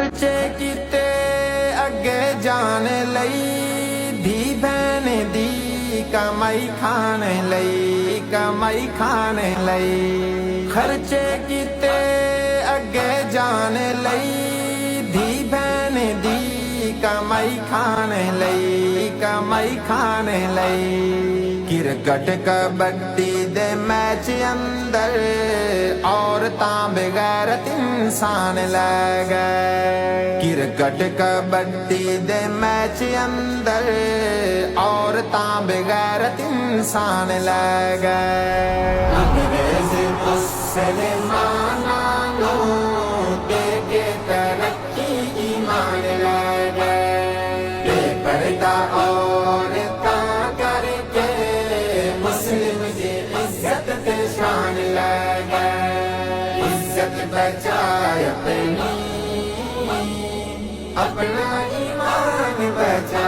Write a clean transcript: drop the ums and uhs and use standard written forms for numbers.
खर्चे कीते अगे जाने लई, धी बहन दी कमाई खाने लई, कमाई खाने लई। खर्चे कीते अगे जाने लई, धी बहन दी कमाई खाने लई, कमाई खाने लई। क्रिकेट कबड्डी दे मैच अंदर औरतां बगैरत इंसान लै गए। क्रिकेट कबड्डी दे मैच अंदर औरतां बगैरत इंसान लै गए। अंग्रेज मुसलमानां नू देके तरक्की ईमान लै गए। बेपर्दा औरतां करके मुस्लिम दी इज्जत ते शान लै गए। इज्जत बचाए अपनी, अपना ईमान बचा